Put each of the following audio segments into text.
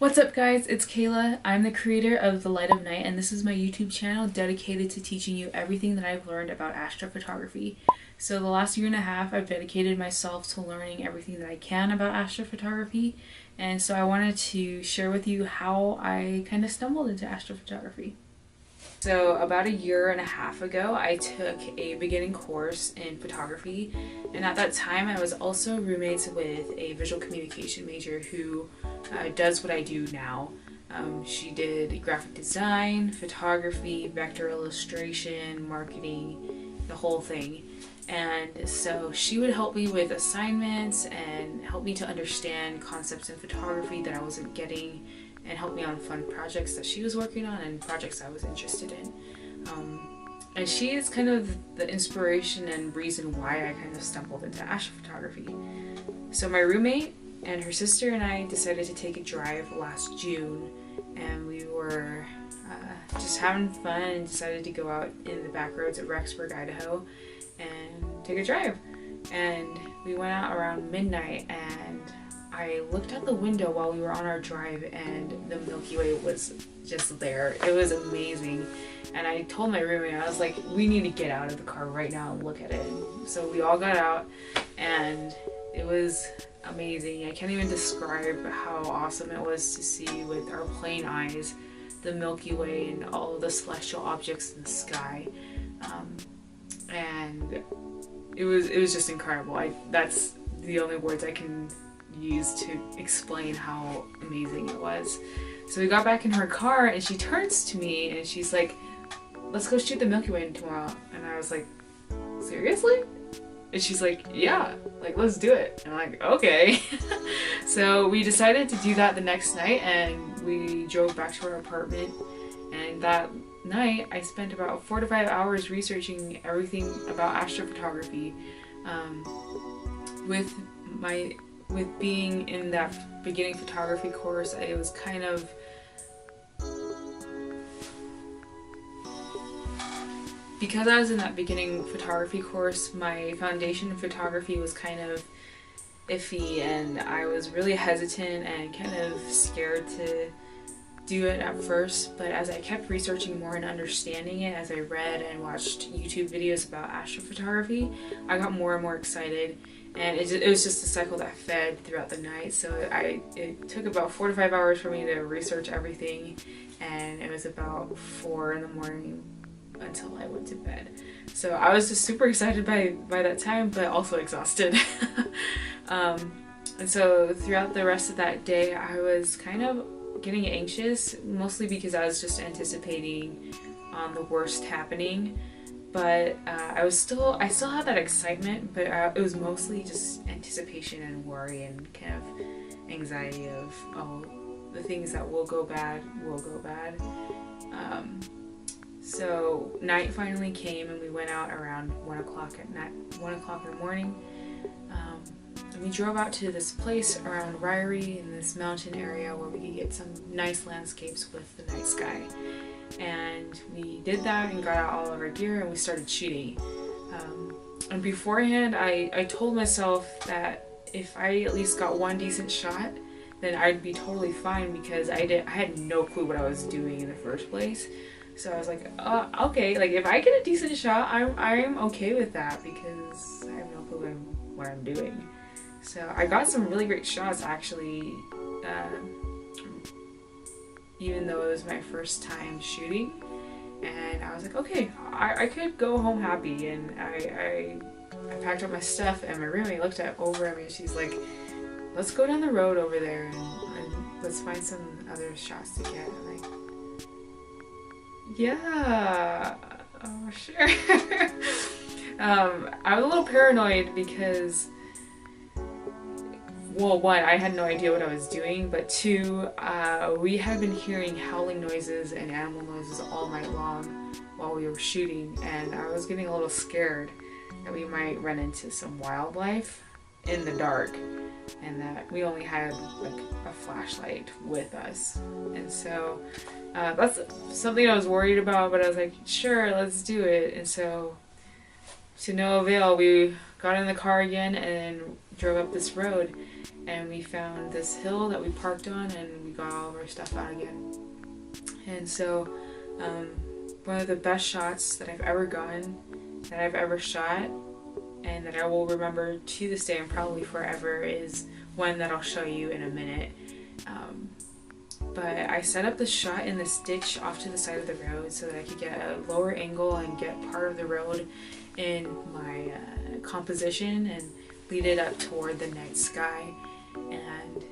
What's up guys, it's Kayla. I'm the creator of The Light of Night and this is my YouTube channel dedicated to teaching you everything that I've learned about astrophotography. So the last year and a half I've dedicated myself to learning everything that I can about astrophotography, and so I wanted to share with you how I kind of stumbled into astrophotography. So about a year and a half ago, I took a beginning course in photography, and at that time I was also roommates with a visual communication major who does what I do now. She did graphic design, photography, vector illustration, marketing, the whole thing. And so she would help me with assignments and help me to understand concepts in photography that I wasn't getting, and help me on fun projects that she was working on and projects I was interested in. And she is kind of the inspiration and reason why I kind of stumbled into astrophotography. So my roommate and her sister and I decided to take a drive last June, and we were just having fun and decided to go out in the back roads of Rexburg, Idaho and take a drive. And we went out around midnight, and I looked out the window while we were on our drive and the Milky Way was just there. It was amazing. And I told my roommate, I was like, we need to get out of the car right now and look at it. So we all got out and it was amazing. I can't even describe how awesome it was to see with our plain eyes the Milky Way and all of the celestial objects in the sky. And it was just incredible. That's the only words I can use to explain how amazing it was. So we got back in her car and she turns to me and she's like, let's go shoot the Milky Way tomorrow. And I was like, seriously? And she's like, yeah, like let's do it. And I'm like, okay. So we decided to do that the next night, and we drove back to our apartment, and that night I spent about 4 to 5 hours researching everything about astrophotography. With being in that beginning photography course, it was kind of because I was in that beginning photography course, my foundation in photography was kind of iffy, and I was really hesitant and kind of scared to do it at first. But as I kept researching more and understanding it, as I read and watched YouTube videos about astrophotography, I got more and more excited. And it was just a cycle that fed throughout the night. So it took about 4 to 5 hours for me to research everything, and it was about 4 in the morning until I went to bed. So I was just super excited by that time, but also exhausted. And so throughout the rest of that day, I was kind of getting anxious, mostly because I was just anticipating the worst happening. But I still had that excitement, but it was mostly just anticipation and worry and kind of anxiety of, oh, the things that will go bad will go bad. So night finally came, and we went out around 1 o'clock in the morning. And we drove out to this place around Ryrie in this mountain area where we could get some nice landscapes with the night sky. And we did that and got out all of our gear and we started shooting. And beforehand I told myself that if I at least got one decent shot, then I'd be totally fine, because I had no clue what I was doing in the first place. So I was like, okay, like if I get a decent shot, I'm okay with that, because I have no clue what I'm doing. So I got some really great shots actually, even though it was my first time shooting, and I was like, okay, I could go home happy. And I packed up my stuff, and my roommate looked over at me and she's like, let's go down the road over there and let's find some other shots to get. I'm like, yeah, oh sure. I was a little paranoid because, well, one, I had no idea what I was doing, but two, we had been hearing howling noises and animal noises all night long while we were shooting, and I was getting a little scared that we might run into some wildlife in the dark, and that we only had like a flashlight with us. And so that's something I was worried about, but I was like, sure, let's do it. And so to no avail, we got in the car again and drove up this road and we found this hill that we parked on, and we got all of our stuff out again. And so one of the best shots that I've ever gotten, that I've ever shot, and that I will remember to this day and probably forever, is one that I'll show you in a minute. But I set up the shot in this ditch off to the side of the road so that I could get a lower angle and get part of the road in my composition and lead it up toward the night sky. And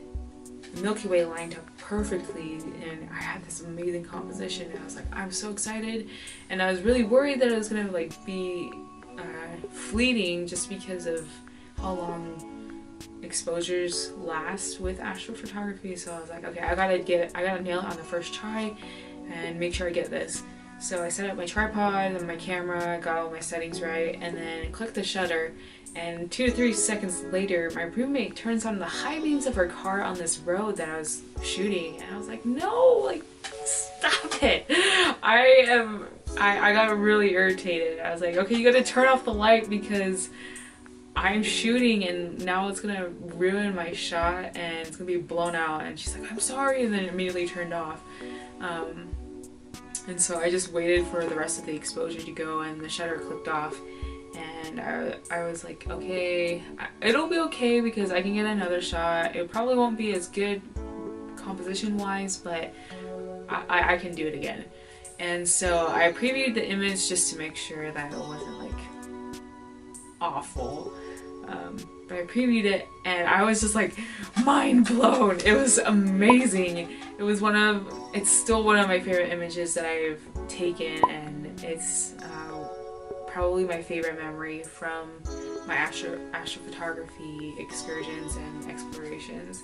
the Milky Way lined up perfectly, and I had this amazing composition, and I was like, I'm so excited. And I was really worried that it was gonna like be fleeting just because of how long exposures last with astrophotography. So I was like, okay, I gotta nail it on the first try and make sure I get this. So I set up my tripod and my camera, got all my settings right, and then clicked the shutter. And 2 to 3 seconds later, my roommate turns on the high beams of her car on this road that I was shooting, and I was like, no, like, stop it. I got really irritated. I was like, okay, you gotta turn off the light because I'm shooting and now it's gonna ruin my shot and it's gonna be blown out. And she's like, I'm sorry, and then immediately turned off. And so I just waited for the rest of the exposure to go, and the shutter clicked off. And I was like, okay, it'll be okay because I can get another shot. It probably won't be as good composition wise, but I can do it again. And so I previewed the image just to make sure that it wasn't like awful. But I previewed it and I was just like mind blown. It was amazing. It's still one of my favorite images that I've taken, and it's probably my favorite memory from my astrophotography excursions and explorations.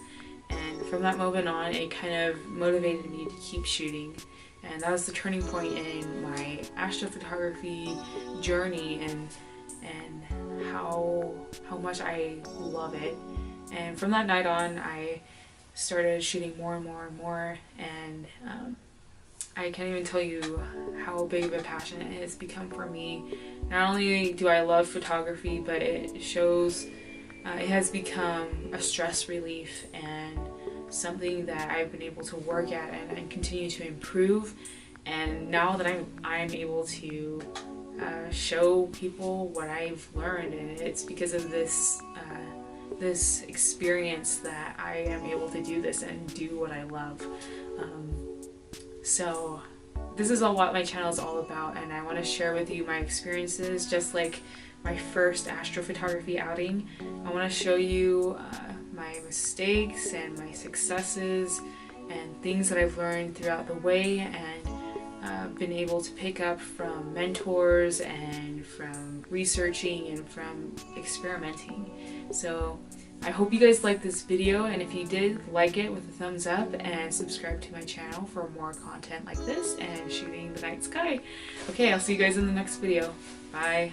And from that moment on, it kind of motivated me to keep shooting. And that was the turning point in my astrophotography journey, and how much I love it. And from that night on, I started shooting more and more and more, and I can't even tell you how big of a passion it has become for me. Not only do I love photography, but it shows it has become a stress relief and something that I've been able to work at and continue to improve. And now that I'm able to show people what I've learned, and it's because of this this experience that I am able to do this and do what I love. So this is what my channel is all about, and I want to share with you my experiences, just like my first astrophotography outing. I want to show you my mistakes and my successes and things that I've learned throughout the way, and been able to pick up from mentors and from researching and from experimenting. So I hope you guys liked this video, and if you did, like it with a thumbs up and subscribe to my channel for more content like this and shooting the night sky. Okay, I'll see you guys in the next video. Bye.